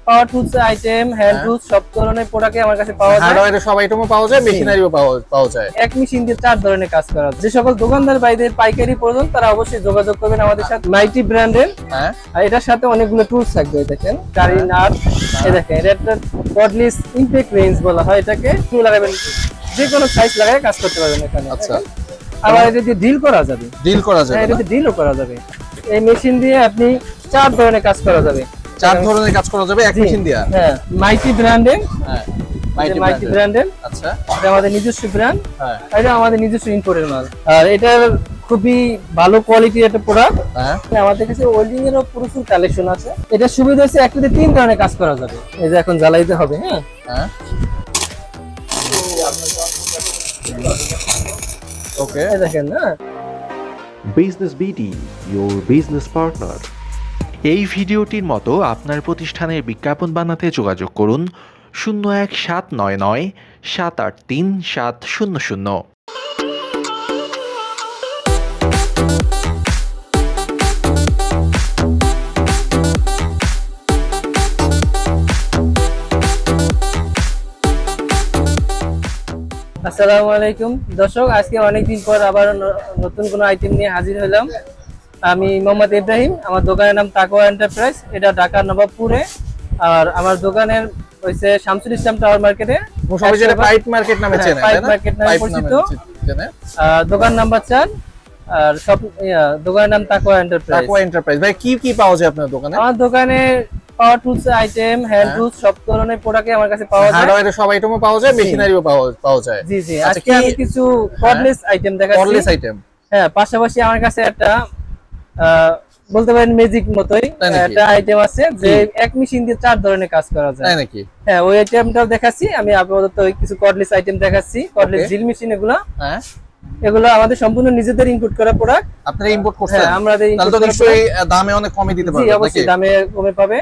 পাওয়ার tools item, hand tools সব ধরনের প্রোডাক্টই আমার কাছে পাওয়া যায়। হার্ডওয়্যারের সব আইটেমও পাওয়া যায়, মেশিনারিও পাওয়া যায়। এক মেশিন দিয়ে 4 ধরনের কাজ করা যায়। যে সকল দোকানদার ভাইদের পাইকারি প্রয়োজন তারা অবশ্যই যোগাযোগ করবেন আমাদের সাথে। মাইটি ব্র্যান্ডের, হ্যাঁ, আর এটার সাথে অনেকগুলো টুলস থাকবে। দেখেন কারি নাট, এই দেখেন এটা একটা কর্ডলেস ইমপ্যাক্ট রেঞ্জ বলা হয় এটাকে। টুল লাগাবেন, যে কোনো সাইজ লাগায় কাজ করতে পারবেন এখানে। আচ্ছা, আবার এটা দিয়ে ডিল করা যাবে, এটা দিয়ে ডিলও করা যাবে। এই মেশিন দিয়ে আপনি 4 ধরনের কাজ করা যাবে। 4 ধরনের কাজ করা যাবে এক মেশিন দিয়ে। হ্যাঁ, মাইটি ব্র্যান্ডের, হ্যাঁ মাইটি ব্র্যান্ডের। আচ্ছা, এটা আমাদের নিজস্ব ব্র্যান্ড, হ্যাঁ, এটা আমাদের নিজস্ব ইম্পোর্টের মাল। আর এটার খুবই ভালো কোয়ালিটির একটা প্রোডাক্ট। হ্যাঁ, আমাদের কাছে ওয়েল্ডিং এরও প্রচুর কালেকশন আছে। এটা সুবিধা হচ্ছে একটাতে 3 ধরনের কাজ করা যাবে। এই যে এখন জ্বালাইতে হবে। হ্যাঁ, হ্যাঁ, ওকে, এই দেখেন না, business BD, your business partner। এই ভিডিওটির মতো আপনার প্রতিষ্ঠানের বিজ্ঞাপন বানাতে যোগাযোগ করুন 017997837700। আসসালামু আলাইকুম দর্শক, আজকে অনেকদিন পর আবার নতুন কোনো আইটেম নিয়ে হাজির হলাম। আমি মোহাম্মদ ইব্রাহিম, আমার দোকানের নাম তাকওয়া এন্টারপ্রাইজ, এটা ঢাকার নবাবপুরে। আর আমার দোকানের হইছে শামসুল ইসলাম টাওয়ার মার্কেটে, পাইপ মার্কেট নামে চেনে, পাইপ মার্কেট নামে পরিচিত। দোকান নাম্বার 4, আর সব দোকানের নাম তাকওয়া এন্টারপ্রাইজ। ভাই কি কি পাওয়া যায় আপনার দোকানে? আমার দোকানে পাওয়ার টুলস আইটেম, হ্যান্ড টুলস সব ধরনের প্রোডাক্টই আমার কাছে পাওয়া যায়। হার্ডওয়্যারের সব আইটেমও পাওয়া যায়, মেশিনারিও পাওয়া যায়। জি জি, আজকে আমি কিছু কর্ডলেস আইটেম দেখাচ্ছি। কর্ডলেস আইটেম, হ্যাঁ, পাশাপাশি আমার কাছে একটা বলতে পারেন ম্যাজিক মতোই একটা আইটেম আছে, যে এক মেশিন দিয়ে 4 ধরনের কাজ করা যায়। তাই নাকি? হ্যাঁ, ওই আইটেমটাও দেখাচ্ছি আমি। আপাতত কিছু কর্ডলেস আইটেম দেখাচ্ছি, কর্ডলেস ড্রিল মেশিন। এগুলো, হ্যাঁ, এগুলো আমাদের সম্পূর্ণ নিজেদের ইম্পোর্ট করা প্রোডাক্ট। আপনারা ইম্পোর্ট করছেন? হ্যাঁ, আমাদের ইম্পোর্ট। তাহলে তো নিশ্চয়ই দামে অনেক কমই দিতে পারবেন। জি, অবশ্যই দামে কমে পাবে।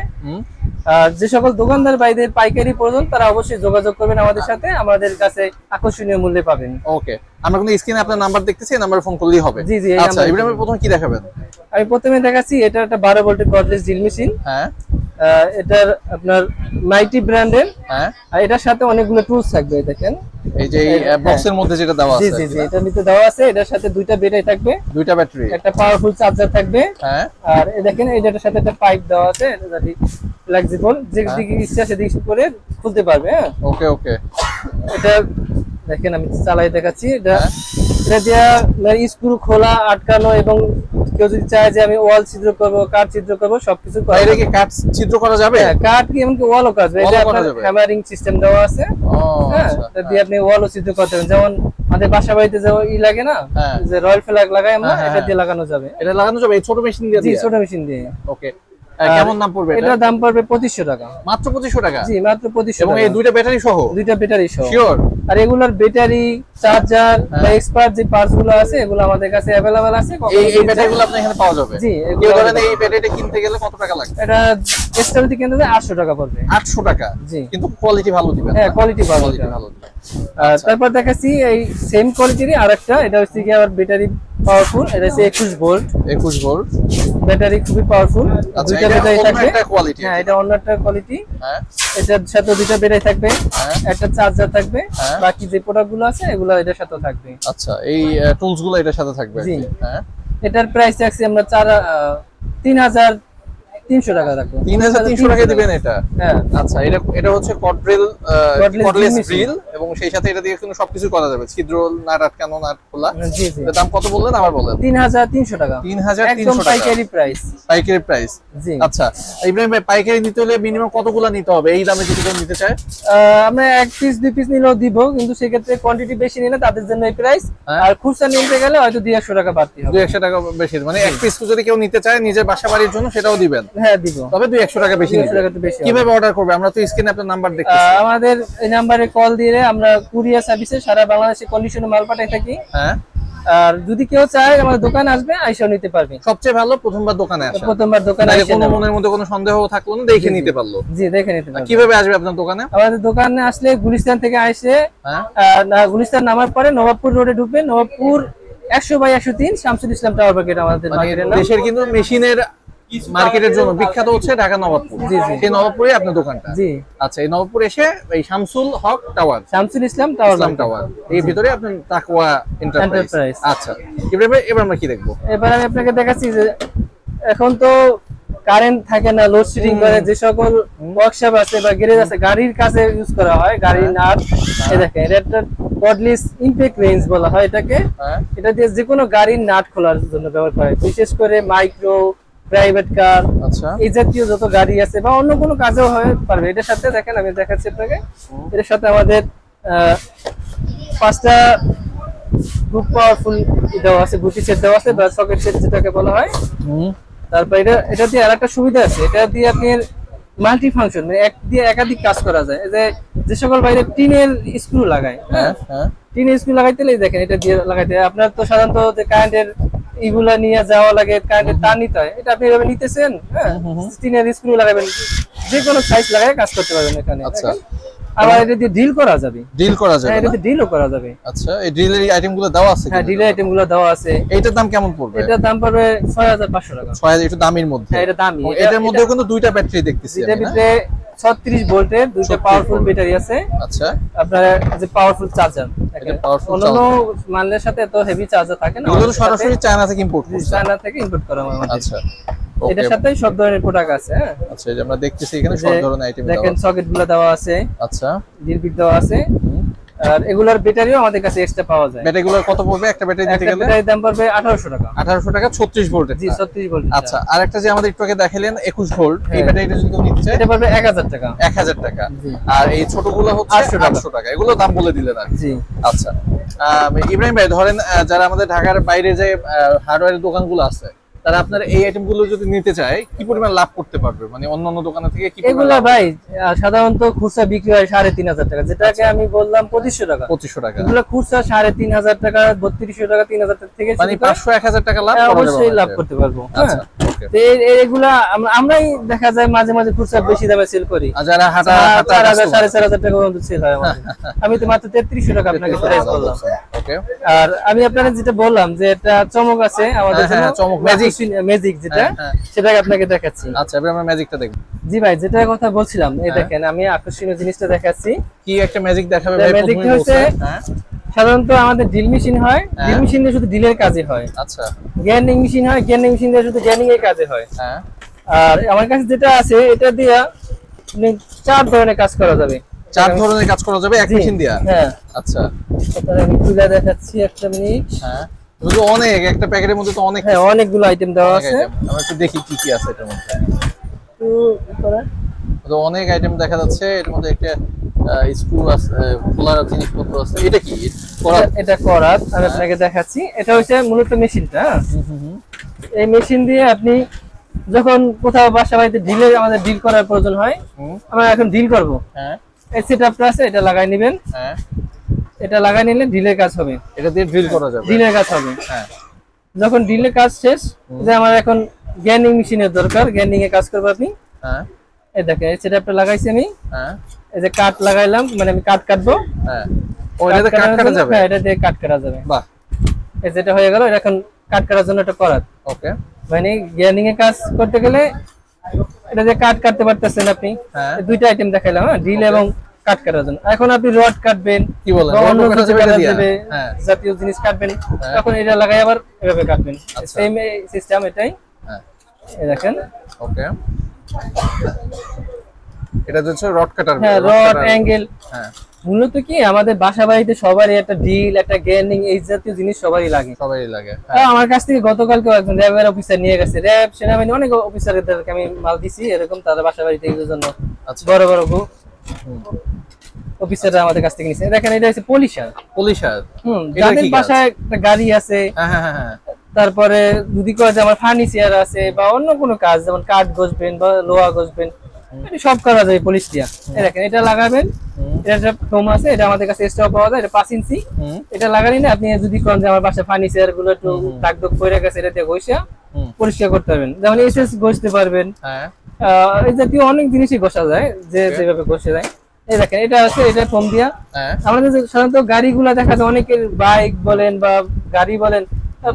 আর যে সকল দোকানদার ভাইদের পাইকারি প্রয়োজন তারা অবশ্যই যোগাযোগ করবেন আমাদের সাথে, আমাদের কাছে আকর্ষণীয় মূল্যে পাবেন। ওকে, আমরা কিন্তু স্ক্রিনে আপনার নাম্বার দেখতেছি, এই নাম্বারে ফোন করলেই হবে। জি জি। আচ্ছা, ইব্রাহিম প্রথমে কি দেখাবেন? আমি প্রথমে দেখাচ্ছি এটা একটা 12 ভোল্টের কর্ডলেস ড্রিল মেশিন। হ্যাঁ, এটার আপনার মাইটি ব্র্যান্ডের। হ্যাঁ, আর এটার সাথে অনেকগুলো টুলস থাকবে। দেখেন এই যে বক্সের মধ্যে যেটা দেওয়া আছে। জি জি, এটার ভিতরে দেওয়া আছে। এটার সাথে 2টা ব্যাটারি থাকবে, 2টা ব্যাটারি, একটা পাওয়ারফুল চার্জার থাকবে। হ্যাঁ, আর এই দেখেন এটার সাথে একটা পাইপ দেওয়া আছে, এটা ফ্লেক্সিবল, যেদিকে ইচ্ছা সেদিকে করে খুলতে পারবে। হ্যাঁ, ওকে ওকে। এটা দেখেন আমি চালাই দেখাচ্ছি। এটা দিয়া স্ক্রু খোলা, আটকানো, এবং কেউ যদি চায় যে আমি ওয়াল ছিদ্র করব, কাঠ ছিদ্র করব, সবকিছু করা যাবে। কি কাঠ ছিদ্র করা যাবে? হ্যাঁ, কাঠ কি এমনকি ওয়ালও কাজ হবে। এটা আপনার হ্যামারিং সিস্টেম দেওয়া আছে। হ্যাঁ, এটা দিয়ে আপনি ওয়ালও ছিদ্র করতে পারেন। যেমন আমাদের বাসা বাড়িতে যে লাগে না, যে রয়্যাল ফ্ল্যাগ লাগাই আমরা, এটা দিয়ে লাগানো যাবে। এটা লাগানো যাবে এই ছোট মেশিন দিয়ে? জি, ছোট মেশিন দিয়ে। ওকে, কেমন দাম পড়বে? এটা দাম পড়বে 2500 টাকা। মাত্র 2500 টাকা? জি, মাত্র 2500 টাকা। এবং এই 2টা ব্যাটারি সহ? 2টা ব্যাটারি সহ। শিওর? আর এগুলোর ব্যাটারি, চার্জার বা এক্সপার্ট যে পার্টস গুলো আছে এগুলো আমাদের কাছে अवेलेबल আছে। এই ব্যাটারিগুলো আপনাদের এখানে পাওয়া যাবে? জি। কেউ ধরেন এই ব্যাটারিটা কিনতে গেলে কত টাকা লাগবে? এটা এক্সট্রাতে কিনতে গেলে 800 টাকা পড়বে। 800 টাকা? জি। কিন্তু কোয়ালিটি ভালো দিবেন? হ্যাঁ, কোয়ালিটি ভালো দিবেন। তারপর দেখাচ্ছি এই সেম কোয়ালিটিরই আরেকটা। এটা হচ্ছে কি আবার ব্যাটারি পাওয়ারফুল। এটা হচ্ছে 21 ভোল্ট। 21 ভোল্ট ব্যাটারি, খুবই পাওয়ারফুল। 2টা ব্যাটারি থাকবে। হ্যাঁ, এটা অন্য একটা কোয়ালিটি। হ্যাঁ, এটার সাথে 2টা ব্যাটারি থাকবে, একটা চার্জার থাকবে, বাকি যে প্রোডাক্টগুলো আছে এগুলো এটার সাথে থাকবে। আচ্ছা, এই টুলস গুলো এটার সাথে থাকবে? জি। হ্যাঁ, এটার প্রাইস রাখছি আমরা 3300 টাকা রাখবো। 3300 টাকা দিবেন এটা? হ্যাঁ। আচ্ছা, এটা হচ্ছে কর্ডলেস ড্রিল, এবং সেই সাথে এটা দিয়ে কিন্তু সবকিছু করা যাবে, ছিদ্র, নাট আটকানো, নাট খোলা। জি জি। এর দাম কত বললেন আবার বলেন? 3300 টাকা। 3300 টাকা পাইকারি প্রাইস? পাইকারি প্রাইস। জি। আচ্ছা, ইব্রাহিম ভাই, পাইকারি নিতে হলে মিনিমাম কতগুলো নিতে হবে এই দামে যদি কেউ নিতে চায়? আমরা 1 পিস 2 পিস নিলেও দিব, কিন্তু সেক্ষেত্রে কোয়ান্টিটি বেশি নিলে তাদের জন্য এই প্রাইস। আর খুচরা নিতে গেলে হয়তো 200 টাকা বাড়তি হবে। 200 টাকা বেশি, মানে 1 পিস যদি কেউ নিতে চায় নিজের বাসা বাড়ির জন্য সেটাও দিবেন? হ্যাঁ, দিব। তবে 200 টাকা বেশি নিবে। 200 টাকা তো বেশি। কিভাবে অর্ডার করবে? আমরা তো স্ক্রিনে আপনার নাম্বার দেখতেছি। আমাদের এই নম্বরে কল দিলে আমরা কুরিয়ার সার্ভিসে সারা বাংলাদেশে কন্ডিশনে মাল পাঠাই থাকি। হ্যাঁ, আর যদি কেউ চায় আমাদের দোকানে আসবে, আইসা নিতে পারবে। সবচেয়ে ভালো প্রথমবার দোকানে আসা। প্রথমবার দোকানে আসলে কোনো মনের মধ্যে কোনো সন্দেহ থাকলো না, দেখে নিতে পারলো। জি, দেখে নিতে পারবে। কিভাবে আসবে আপনার দোকানে? আমাদের দোকানে আসলে গুলিস্তান থেকে আসে, গুলিস্তান নামার পরে নবাবপুর রোডে ঢুকবেন। নবাবপুর 100/103 শামসুল ইসলাম টাওয়ার মার্কেট আমাদের মার্কেটের নাম। দেশের কিন্তু মেশিনের মার্কেটের জন্য বিখ্যাত হচ্ছে ঢাকা নবাবপুর। জি জি, সেই নবাবপুরে আপনার দোকানটা। জি আচ্ছা, এই নবাবপুর এসে এই শামসুল হক টাওয়ার, শামসুল ইসলাম টাওয়ার, এই ভিতরে আপনার তাকওয়া এন্টারপ্রাইজ। আচ্ছা, এবার আমরা কি দেখবো? এবার আমি আপনাকে দেখাচ্ছি যে এখন তো কারেন্ট থাকে না, লোডশেডিং করে যে সকল ওয়ার্কশপ আছে বা গ্যারেজ আছে, গাড়ির কাছে ইউজ করা হয় গাড়ির নাট। এই দেখেন এটা একটা কর্ডলেস ইনটেক রেঞ্জ বলা হয় এটাকে। এটা দিয়ে যে কোনো গাড়ির নাট খোলার জন্য ব্যবহার করা হয়, বিশেষ করে মাইক্রো, প্রাইভেট কার, আচ্ছা, এই জাতীয় যত গাড়ি আছে বা অন্য কোনো কাজেও হয়ে পারবে। এটার সাথে দেখেন আমি দেখাচ্ছি আপনাকে, এটার সাথে আমাদের 5টা খুব পাওয়ারফুল দেওয়া আছে, গুটি সেট দেওয়া আছে বা সকেট সেট যেটাকে বলা হয়। তারপর এটা দিয়ে আরেকটা সুবিধা আছে, এটা দিয়ে আপনি মাল্টি ফাংশন, মানে এক দিয়ে একাধিক কাজ করা যায়। যে সকল বাইরে টিনের স্ক্রু লাগায়, টিনের স্ক্রু লাগাইতে দেখেন এটা দিয়ে লাগাইতে। আপনার তো সাধারণত যে কারেন্টের এগুলা নিয়ে যাওয়া লাগে, কারেন্টের তার নিতে হয়, এটা আপনি এভাবে নিতেছেন, টিনের স্ক্রু লাগাবেন, যে কোনো সাইজ লাগায় কাজ করতে পারবেন এখানে। আচ্ছা, আবার এটা দিয়ে ডিল করা যাবে, এটা দিয়ে ডিলও করা যাবে। আচ্ছা, এই ড্রিলের আইটেমগুলো দেওয়া আছে? হ্যাঁ, ড্রিলের আইটেমগুলো দেওয়া আছে। এইটার দাম কেমন পড়বে? এটার দাম পড়বে 6500 টাকা। 6000, একটু দামির মধ্যে। হ্যাঁ, এটা দামি। এটার মধ্যে কিন্তু দুইটা ব্যাটারি দেখতেছি আমি, এটার ভিতরে 36 ভোল্টের দুইটা পাওয়ারফুল ব্যাটারি আছে। আচ্ছা, আপনার যে পাওয়ারফুল চার্জার, অন্যান্য মালের সাথে এত হেভি চার্জার থাকে না, এগুলো সরাসরি চায়না থেকে ইম্পোর্ট করছে। চায়না থেকে ইম্পোর্ট করা হয় আমাদের। আচ্ছা, এটার সাথে সব ধরনের প্রোডাক্ট আছে। হ্যাঁ, আচ্ছা, এই যে আমরা দেখতেছি এখানে সব ধরনের আইটেম দেওয়া আছে। দেখেন সকেটগুলো দেওয়া আছে, আচ্ছা, ডিল বিট দেওয়া আছে। আর এগুলার ব্যাটারিও আমাদের কাছে এক্সট্রা পাওয়া যায়। ব্যাটারিগুলো কত পড়বে একটা ব্যাটারি দিতে গেলে? ব্যাটারির দাম পড়বে 1800 টাকা। 1800 টাকা 36 ভোল্টের? জি, 36 ভোল্ট। আচ্ছা, আর একটা যে আমাদের একটু আগে দেখালেন 21 ভোল্ট, এই ব্যাটারিটা যদি কেউ নিতে চায় এটা পড়বে 1000 টাকা। 1000 টাকা। আর এই ছোটগুলো হচ্ছে 800 টাকা। এগুলো দাম বলে দিলেন আর। জি, আচ্ছা, ইব্রাহিম ভাই, ধরেন যারা আমাদের ঢাকার বাইরে যে হার্ডওয়্যারের দোকানগুলো আছে, তারা আপনার এই আইটেমগুলো যদি নিতে চায় কি পরিমাণ লাভ করতে পারবে? মানে অন্যান্য দোকান থেকে কি পরিমাণ? এগুলা ভাই সাধারণত খুচরা বিক্রি হয় 3500 টাকা, যেটাকে আমি বললাম 2500 টাকা। 2500 টাকা। এগুলা খুচরা 3500 টাকা, 3200 টাকা, 3000 টাকা থেকে, মানে 500-1000 টাকা লাভ অবশ্যই লাভ করতে পারবো। আচ্ছা, তো এগুলা আমরাই দেখা যায় মাঝে মাঝে খুচরা বেশি দামে সেল করি। আর যারা 4000 4500 টাকা পর্যন্ত সেল হয় আমাদের। আমি তো মাত্র 3300 টাকা আপনাকে প্রাইস বললাম। ওকে। আর আমি আপনাকে যেটা বললাম যে এটা চমক আছে আমাদের জন্য, চমক ম্যাজিক যেটা, সেটাকে আপনাকে দেখাচ্ছি। আচ্ছা, এবার আমরা ম্যাজিকটা দেখব। জি ভাই, যেটা কথা বলছিলাম, এই দেখেন আমি আকর্ষণীয় জিনিসটা দেখাচ্ছি। কি একটা ম্যাজিক দেখাবে ভাই? ম্যাজিকটা হচ্ছে সাধারণত আমাদের ড্রিল মেশিন হয়, ড্রিল মেশিন দিয়ে শুধু ড্রিলের কাজই হয়। আচ্ছা, গ্যানিং মেশিন হয়, গ্যানিং মেশিন দিয়ে শুধু গ্যানিং এর কাজে হয়। আর আমার কাছে যেটা আছে এটা দিয়ে 4 ধরনের কাজ করা যাবে। 4 ধরনের কাজ করা যাবে এক মেশিন দিয়ে? হ্যাঁ। আচ্ছা, তাহলে আমি খুলে দেখাচ্ছি, একটা মিনিট। হ্যাঁ, তো অনেক, একটা প্যাকেটের মধ্যে তো অনেক, হ্যাঁ, অনেকগুলো আইটেম দেওয়া আছে। আমরা একটু দেখি কি কি আছে এটার মধ্যে। তো অনেক আইটেম দেখা যাচ্ছে এর মধ্যে। একটা স্ক্রু আছে, খোলার জিনিসপত্র আছে। এটা কি? এটা করাত, আমি আপনাকে দেখাচ্ছি। এটা হচ্ছে মূলত মেশিনটা। এই মেশিন দিয়ে আপনি যখন কোথাও বাসা বাড়িতে আমাদের ডিল করার প্রয়োজন হয়, আমরা এখন ডিল করব, হ্যাঁ, এই সেটআপটা আছে, এটা লাগাই নেবেন। হ্যাঁ, এটা লাগাই নিলে ডিলের কাজ হবে। এটা দিয়ে ড্রিল করা যাবে, ডিলের কাজ হবে। হ্যাঁ, যখন ডিলের কাজ শেষ, যে আমার এখন গ্যানিং মেশিনের দরকার, গ্যানিং এ কাজ করব আপনি। হ্যাঁ, এই দেখেন এই সেটআপটা লাগাইছি আমি। হ্যাঁ, এই যে কাট লাগাইলাম, মানে আমি কাট কাটবো। হ্যাঁ, ওইটাতে কাট কাটা যাবে? হ্যাঁ, এটা দিয়ে কাট কাটা যাবে। বাহ, এই যেটা হয়ে গেল, এটা এখন কাট কাটার জন্য এটা করাত। ওকে। মানে গ্যানিং এ কাজ করতে গেলে এটা দিয়ে কাট কাটতে পারতেছেন আপনি। হ্যাঁ, দুইটা আইটেম দেখাইলাম, হ্যাঁ, ড্রিল এবং কাট কাটার জন্য। এখন আপনি রড কাটবেন, কি বলেন, অন্য কিছু কাটা যাবে, জাতীয় জিনিস কাটবেন, তখন এটা লাগাই আবার এভাবে কাটবেন। সেম সিস্টেম এটাই। হ্যাঁ, এই দেখেন। ওকে, এটা হচ্ছে রড কাটার। হ্যাঁ, রড অ্যাঙ্গেল। হ্যাঁ, মূলত কি আমাদের বাসা বাড়িতে সবারই একটা ড্রিল, একটা গ্যানিং, এই জাতীয় জিনিস সবারই লাগে। আমার কাছ থেকে গতকালকে একজন র্যাবের অফিসার নিয়ে গেছে, র্যাব সেনাবাহিনী অনেক অফিসারদেরকে আমি মাল দিছি এরকম, তাদের বাসা বাড়িতে এর জন্য বড় বড় অফিসাররা আমাদের কাছ থেকে নিছে। দেখেন এটা হচ্ছে পলিশার। যাদের বাসায় একটা গাড়ি আছে, তারপরে যদি কয় যে আমার ফার্নিচার আছে বা অন্য কোনো কাজ, যেমন কাঠ ঘষবেন বা লোহা ঘষবেন, সব করা যায় পলিশ দিয়া। দেখেন এটা লাগাবেন, এটা একটা ফোম আছে, এটা আমাদের কাছে এক্সট্রা পাওয়া যায়, এটা 5 ইঞ্চি। এটা লাগালি না আপনি যদি কোন যে আমার বাসায় ফার্নিচার গুলো একটু দাগ দাগ পড়ে গেছে, এটা দিয়ে ঘষা পরিষ্কার করতে পারবেন। যেমন এসএস ঘষতে পারবেন, এই জাতীয় অনেক জিনিসই ঘষা যায়, যে যেভাবে ঘষে যায়। এই দেখেন এটা আছে, এটা ফোম দিয়া। আমাদের সাধারণত গাড়িগুলা দেখা যায় অনেকের বাইক বলেন বা গাড়ি বলেন,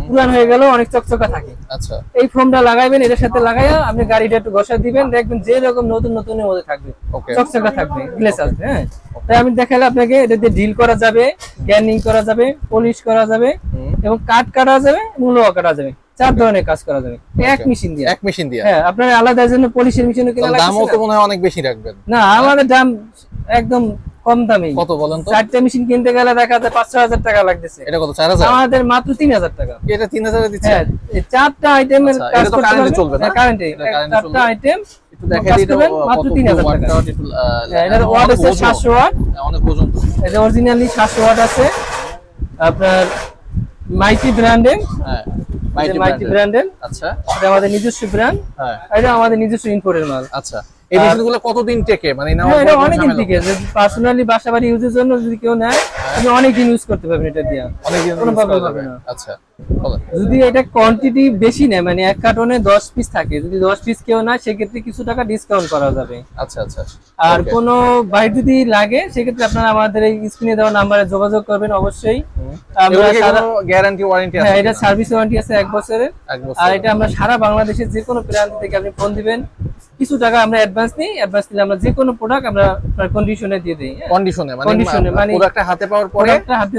পুরান হয়ে গেল অনেক চকচকা থাকে। আচ্ছা, এই ফোমটা লাগাইবেন, এটার সাথে লাগাইয়া আপনি গাড়িটা একটু ঘষা দিবেন, দেখবেন যে রকম নতুন নতুনের মধ্যে থাকবে, চকচকা থাকবে, গ্লেস আসবে। হ্যাঁ, তাই আমি দেখাইলে আপনাকে এটা দিয়ে ডিল করা যাবে, গ্যানিং করা যাবে, পলিশ করা যাবে এবং কাট কাটা যাবে, লোহা কাটা যাবে, 4 ধরনের কাজ করা যাবে এক মেশিন দিয়ে। এক মেশিন দিয়ে? হ্যাঁ, আপনার আলাদা জন্য পলিশের মেশিন কিনা লাগবে। দামও তো মনে হয় অনেক বেশি রাখবেন? না, আমাদের দাম একদম কম দামে। কত বলেন তো? 4টা মেশিন কিনতে গেলে দেখা যায় 5-6 টাকা লাগতেছে। এটা কত? 4000? আমাদের মাত্র 3000 টাকা। এটা 3000 এ দিচ্ছে? হ্যাঁ, এই 4টা আইটেমের কাজ করতে কারেন্টে চলবে না? কারেন্টে 4টা আইটেম একটু দেখাই দিই, মাত্র 3000 টাকা। এটার ওয়াট আছে 700 ওয়াট, অনেক ওজন। এটা অরিজিনালি 700 ওয়াট আছে আপনার মাইটি ব্র্যান্ডের। হ্যাঁ, মাইটি ব্র্যান্ডের। আচ্ছা, এটা আমাদের নিজস্ব ব্র্যান্ড। হ্যাঁ, এটা আমাদের নিজস্ব ইম্পোর্টের মাল। আচ্ছা, এই মেশিনগুলো কতদিন টেকে? মানে এটা অনেকদিন টিকে, যদি পার্সোনালি বাসাবাড়ি ইউজের জন্য যদি কেউ নেয় আপনি অনেকদিন ইউজ করতে পারবেন এটা দিয়ে, অনেকদিন কোনো প্রবলেম হবে না। আচ্ছা, যদি এটা কোয়ান্টিটি বেশি নেয়, মানে এক কার্টনে 10 পিস থাকে, যদি 10 পিস কেউ নেয় সেক্ষেত্রে কিছু টাকা ডিসকাউন্ট করা যাবে। আচ্ছা আচ্ছা। আর কোনো বাইরে যদি লাগে সেক্ষেত্রে আপনারা আমাদের এই স্ক্রিনে দেওয়া নাম্বারে যোগাযোগ করবেন অবশ্যই। আমরা সারা গ্যারান্টি ওয়ারেন্টি আছে? হ্যাঁ, এটা সার্ভিস ওয়ারেন্টি আছে 1 বছরের। আর এটা আমরা সারা বাংলাদেশের যে কোনো প্রান্ত থেকে আপনি ফোন দিবেন, কিছু টাকা আমরা অ্যাডভান্স নিই, অ্যাডভান্স নিলে আমরা যে কোনো প্রোডাক্ট আমরা কন্ডিশনে দিয়ে দেই। কন্ডিশনে মানে প্রোডাক্টটা হাতে পাওয়ার পরে আপনি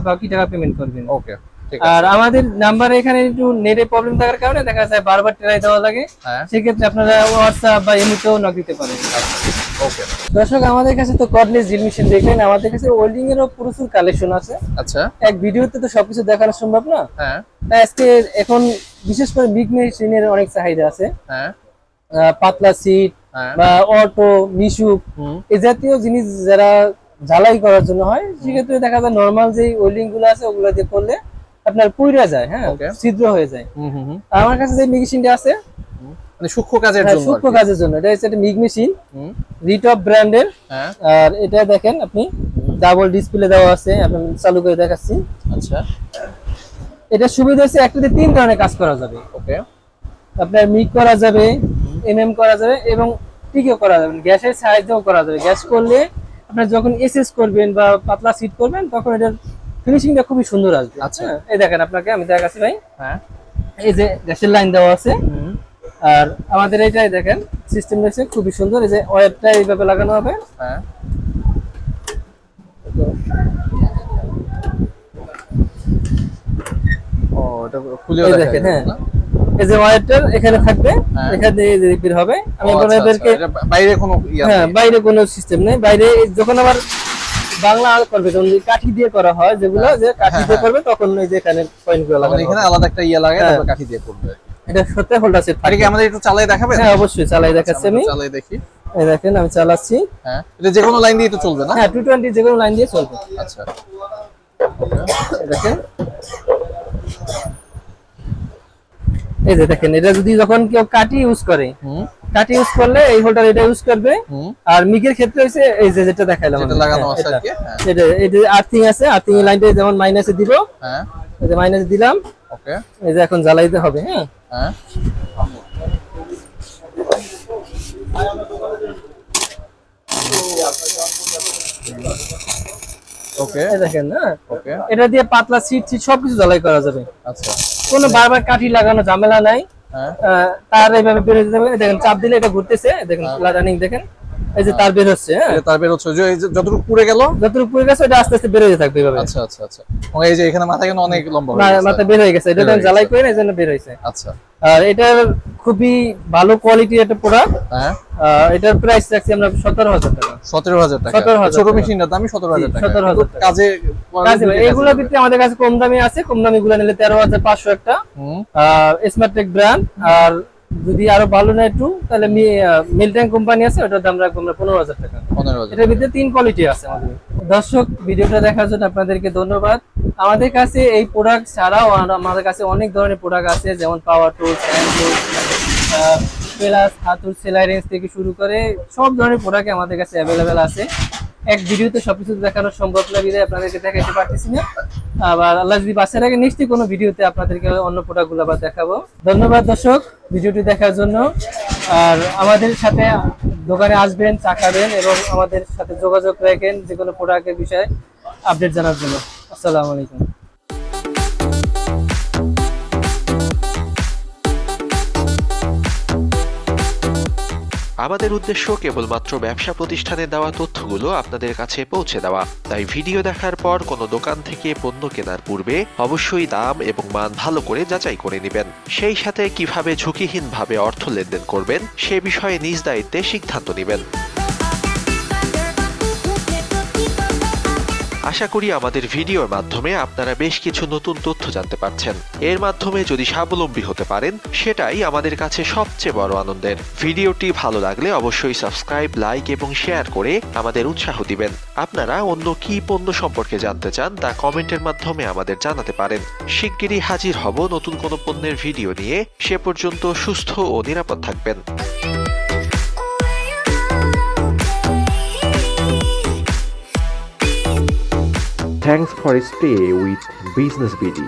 বাকি টাকা পেমেন্ট করবেন। ওকে, ঠিক আছে। আর আমাদের নাম্বারে এখানে একটু নেটে প্রবলেম থাকার কারণে দেখা যায় বারবার ট্রাই দেওয়া লাগে, সেক্ষেত্রে আপনারা হোয়াটসঅ্যাপ বা এমনিতেও নক দিতে পারেন। ওকে দর্শক, আমাদের কাছে তো কর্ডলেস ড্রিল মেশিন দেখলেন, আমাদের কাছে ওয়েল্ডিং এরও প্রচুর কালেকশন আছে। আচ্ছা, এক ভিডিওতে তো সবকিছু দেখানো সম্ভব না। হ্যাঁ, তাই আজকে এখন বিশেষ করে বিগ মেশিনের অনেক চাহিদা আছে। হ্যাঁ, পাতলা সিট বা অটো মিশুক এই জাতীয় জিনিস যারা ঝালাই করার জন্য হয়, সেক্ষেত্রে দেখা যায় নরমাল যে ওয়েল্ডিং গুলো আছে ওগুলো দিয়ে করলে আপনার পুড়ে যায়, হ্যাঁ, ছিদ্র হয়ে যায়। আমার কাছে যে মেশিনটা আছে মানে সূক্ষ্ম কাজের জন্য, সূক্ষ্ম কাজের জন্য, এটা হচ্ছে একটা মিগ মেশিন, রিটপ ব্র্যান্ডের। আর এটা দেখেন আপনি ডাবল ডিসপ্লে দেওয়া আছে, আপনি চালু করে দেখাচ্ছি। আচ্ছা, এটা সুবিধা হচ্ছে একটাতে 3 ধরনের কাজ করা যাবে। ওকে, আপনার মিগ করা যাবে, এমএম করা যাবে এবং টিকেও করা যাবে, গ্যাসের সাহায্যেও করা যাবে। গ্যাস করলে আপনার যখন এসএস করবেন বা পাতলা সিট করবেন তখন এটার ফিনিশিংটা খুবই সুন্দর আসবে। আচ্ছা, এই দেখেন আপনাকে আমি দেখাচ্ছি ভাই। হ্যাঁ, এই যে গ্যাসের লাইন দেওয়া আছে। আর আমাদের এইটাই দেখেন সিস্টেম দেখছে খুবই সুন্দর, এই যে ওয়্যারটা এইভাবে লাগানো হবে। হ্যাঁ, ও এটা খুলেও দেখেন। হ্যাঁ, এই যে ওয়্যারটা এখানে থাকবে, এখানে রিপেয়ার হবে। আমি আপনাদেরকে বাইরে কোনো হ্যাঁ, বাইরে কোনো সিস্টেম নেই। বাইরে যখন আবার বাংলা করবে, যখন কাঠি দিয়ে করা হয়, যেগুলো যে কাঠি দিয়ে করবে তখন ওই যে এখানে পয়েন্টগুলো লাগানো, এখানে আলাদা একটা লাগে, তারপর কাঠি দিয়ে করবে। এটা সত্যি হোল্ডার সেট। আর কি আমাদের একটু চালাই দেখাবেন? হ্যাঁ, অবশ্যই চালাই দেখাচ্ছি আমি। চালাই দেখি। এই দেখেন আমি চালাচ্ছি। হ্যাঁ, এটা যে কোনো লাইন দিয়ে তো চলবে না? হ্যাঁ, 220 যে কোনো লাইন দিয়ে চলবে। আচ্ছা, এই দেখেন, এই যে দেখেন, এটা যদি যখন কেউ কাঠি ইউজ করে, কাঠি ইউজ করলে এই হোল্ডার এটা ইউজ করবে। আর মিগের ক্ষেত্রে হইছে এই যে যেটা দেখাইলাম, যেটা লাগানো আছে আর কি। এটা আর্থিং আছে, আর্থিং এর লাইনটা যেমন মাইনাসে দিব। হ্যাঁ, এই যে মাইনাসে দিলাম। ওকে, এই যে এখন জ্বালাইতে হবে। হ্যাঁ, হ্যাঁ, ওকে, এই দেখেন। হ্যাঁ, ওকে, এটা দিয়ে পাতলা সিট সবকিছু জ্বালাই করা যাবে। আচ্ছা, কোনো বারবার কাঠি লাগানো ঝামেলা নাই। তার এইভাবে বের হয়ে যাবে। দেখেন চাপ দিলে এটা ঘুরতেছে, দেখেন রানিং দেখেন, এই যে তার বের হচ্ছে। হ্যাঁ, তার বের হচ্ছে, যে যতটুকু পুড়ে গেল, যতটুকু পুড়ে গেছে এটা আস্তে আস্তে বের হয়ে থাকবে এইভাবে। আচ্ছা আচ্ছা আচ্ছা। এই যে এখানে মাথা কেন অনেক লম্বা হয়ে গেছে, মাথা বের হয়ে গেছে, এটা দেন জ্বালাই করে না, এজন্য বের হইছে। আচ্ছা, আর এটার খুবই ভালো কোয়ালিটির একটা প্রোডাক্ট। হ্যাঁ, এটার প্রাইস রাখছি আমরা 17,000 টাকা। 17,000 টাকা? ছোট মেশিনটার দাম 17,000 টাকা। 17,000 টাকা। কাজে এগুলো ভিতরে আমাদের কাছে কম দামি আছে, কম দামি গুলো নিলে 13,500 একটা স্মার্টটেক ব্র্যান্ড। আর যদি আরো ভালো না একটু, তাহলে মিলট্যাং কোম্পানি আছে, ওটার দাম রাখবো আমরা 15,000 টাকা। এটার ভিতরে 3 কোয়ালিটি আছে আমাদের। দর্শক, ভিডিওটা দেখার জন্য আপনাদেরকে ধন্যবাদ। আমাদের কাছে এই প্রোডাক্ট ছাড়াও আমাদের কাছে অনেক ধরনের প্রোডাক্ট আছে, যেমন power tools, hand tools, plus হাতুর সেলাই রেঞ্জ থেকে শুরু করে সব ধরনের প্রোডাক্ট আমাদের কাছে অ্যাভেলেবেল আছে। এক ভিডিওতে সবকিছু দেখানো সম্ভব না, বিধায় আপনাদেরকে দেখাইতে পারতেছি না। আবার আল্লাহ যদি বাঁচায় রাখে, নিশ্চয়ই কোনো ভিডিওতে আপনাদেরকে অন্য প্রোডাক্টগুলো আবার দেখাবো। ধন্যবাদ দর্শক ভিডিওটি দেখার জন্য। আর আমাদের সাথে দোকানে আসবেন, চা খাবেন এবং আমাদের সাথে যোগাযোগ রাখেন যে কোনো প্রোডাক্টের বিষয়ে আপডেট জানার জন্য। আসসালামু আলাইকুম। আমাদের উদ্দেশ্য কেবলমাত্র ব্যবসা প্রতিষ্ঠানে দেওয়া তথ্যগুলো আপনাদের কাছে পৌঁছে দেওয়া। তাই ভিডিও দেখার পর কোনো দোকান থেকে পণ্য কেনার পূর্বে অবশ্যই দাম এবং মান ভালো করে যাচাই করে নেবেন। সেই সাথে কিভাবে ঝুঁকিহীনভাবে অর্থ লেনদেন করবেন সে বিষয়ে নিজ দায়িত্বে সিদ্ধান্ত নেবেন। আশা করি আমাদের ভিডিওর মাধ্যমে আপনারা বেশ কিছু নতুন তথ্য জানতে পারছেন। এর মাধ্যমে যদি স্বাবলম্বী হতে পারেন সেটাই আমাদের কাছে সবচেয়ে বড় আনন্দের। ভিডিওটি ভালো লাগলে অবশ্যই সাবস্ক্রাইব, লাইক এবং শেয়ার করে আমাদের উৎসাহ দিবেন। আপনারা অন্য কী পণ্য সম্পর্কে জানতে চান তা কমেন্টের মাধ্যমে আমাদের জানাতে পারেন। শিগগিরই হাজির হব নতুন কোনো পণ্যের ভিডিও নিয়ে। সে পর্যন্ত সুস্থ ও নিরাপদ থাকবেন। Thanks for stay with Business BD.